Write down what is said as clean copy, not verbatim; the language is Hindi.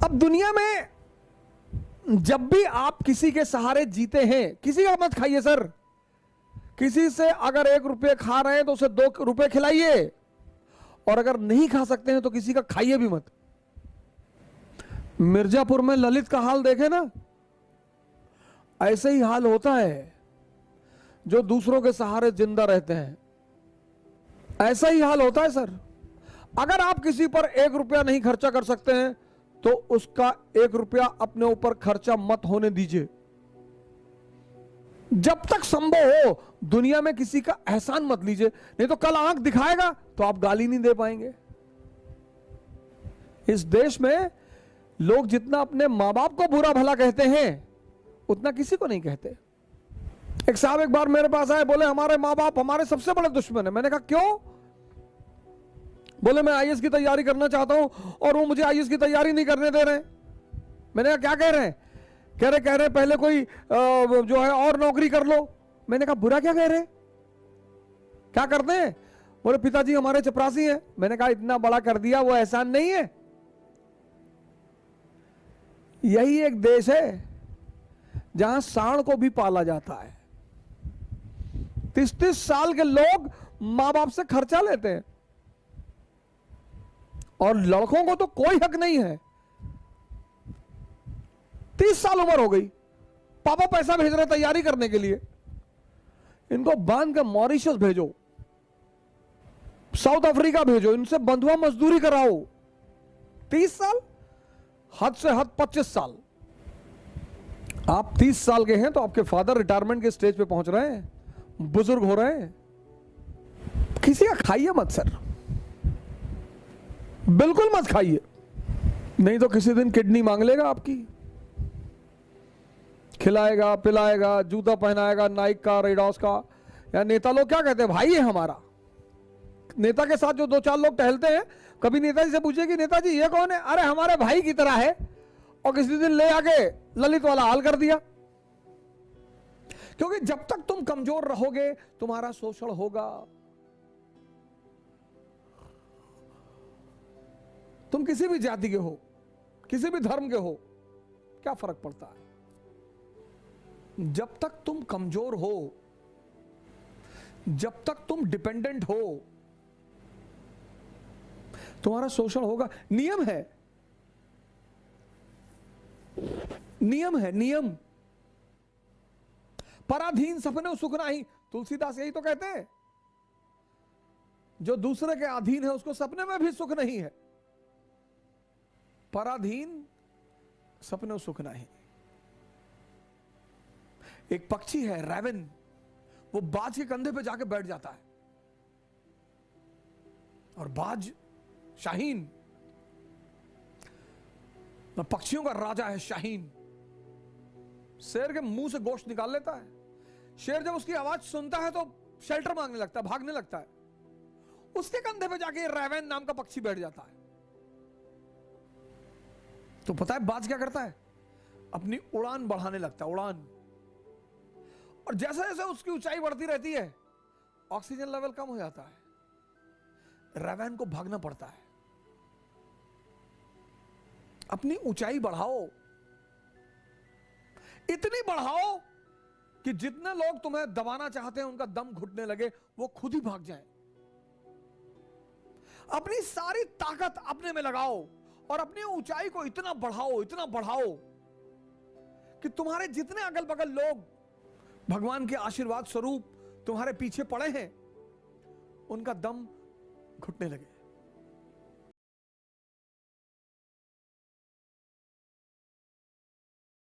अब दुनिया में जब भी आप किसी के सहारे जीते हैं, किसी का मत खाइए सर, किसी से अगर 1 रुपये खा रहे हैं तो उसे 2 रुपये खिलाइए, और अगर नहीं खा सकते हैं तो किसी का खाइए भी मत। मिर्जापुर में ललित का हाल देखे ना, ऐसे ही हाल होता है जो दूसरों के सहारे जिंदा रहते हैं, ऐसा ही हाल होता है सर। अगर आप किसी पर 1 रुपया नहीं खर्चा कर सकते हैं तो उसका 1 रुपया अपने ऊपर खर्चा मत होने दीजिए। जब तक संभव हो दुनिया में किसी का एहसान मत लीजिए, नहीं तो कल आंख दिखाएगा तो आप गाली नहीं दे पाएंगे। इस देश में लोग जितना अपने मां बाप को बुरा भला कहते हैं उतना किसी को नहीं कहते। एक साहब एक बार मेरे पास आए, बोले हमारे मां बाप हमारे सबसे बड़े दुश्मन है। मैंने कहा क्यों? बोले मैं आईएएस की तैयारी करना चाहता हूं और वो मुझे आईएएस की तैयारी नहीं करने दे रहे। मैंने कहा क्या कह रहे हैं? कह रहे पहले कोई जो है और नौकरी कर लो। मैंने कहा बुरा क्या कह रहे, क्या करते हैं? बोले पिताजी हमारे चपरासी हैं। मैंने कहा इतना बड़ा कर दिया, वो एहसान नहीं है? यही एक देश है जहां सांड को भी पाला जाता है। 30-30 साल के लोग मां बाप से खर्चा लेते हैं और लड़कों को तो कोई हक नहीं है। 30 साल उम्र हो गई, पापा पैसा भेज रहे तैयारी करने के लिए, इनको बांध के मॉरिशस भेजो, साउथ अफ्रीका भेजो, इनसे बंधुआ मजदूरी कराओ। 30 साल, हद से हद 25 साल। आप 30 साल के हैं तो आपके फादर रिटायरमेंट के स्टेज पे पहुंच रहे हैं, बुजुर्ग हो रहे हैं। किसी का खाइए मत सर, बिल्कुल मत खाइए, नहीं तो किसी दिन किडनी मांग लेगा आपकी। खिलाएगा पिलाएगा, जूता पहनाएगा नाइक का, रेडॉस का। या नेता लोग क्या कहते हैं, भाई है हमारा। नेता के साथ जो 2-4 लोग टहलते हैं, कभी नेताजी से पूछे कि नेताजी ये कौन है? अरे हमारे भाई की तरह है। और किसी दिन ले आके ललित वाला हाल कर दिया। क्योंकि जब तक तुम कमजोर रहोगे तुम्हारा शोषण होगा। तुम किसी भी जाति के हो, किसी भी धर्म के हो, क्या फर्क पड़ता है? जब तक तुम कमजोर हो, जब तक तुम डिपेंडेंट हो, तुम्हारा शोषण होगा। नियम है, नियम है, नियम। पराधीन सपने सुख नहीं, तुलसीदास यही तो कहते हैं। जो दूसरे के अधीन है उसको सपने में भी सुख नहीं है। पराधीन सपने सुख नहीं। एक पक्षी है रैवन, वो बाज के कंधे पे जाके बैठ जाता है, और बाज शाहीन, पक्षियों का राजा है शाहीन, शेर के मुंह से गोश्त निकाल लेता है। शेर जब उसकी आवाज सुनता है तो शेल्टर मांगने लगता है, भागने लगता है। उसके कंधे पे जाके रैवन नाम का पक्षी बैठ जाता है। तो पता है बाज क्या करता है? अपनी उड़ान बढ़ाने लगता है, उड़ान। और जैसे जैसे उसकी ऊंचाई बढ़ती रहती है ऑक्सीजन लेवल कम हो जाता है, रैवन को भागना पड़ता है। अपनी ऊंचाई बढ़ाओ, इतनी बढ़ाओ कि जितने लोग तुम्हें दबाना चाहते हैं उनका दम घुटने लगे, वो खुद ही भाग जाएं। अपनी सारी ताकत अपने में लगाओ और अपनी ऊंचाई को इतना बढ़ाओ कि तुम्हारे जितने अगल बगल लोग भगवान के आशीर्वाद स्वरूप तुम्हारे पीछे पड़े हैं उनका दम घुटने लगे।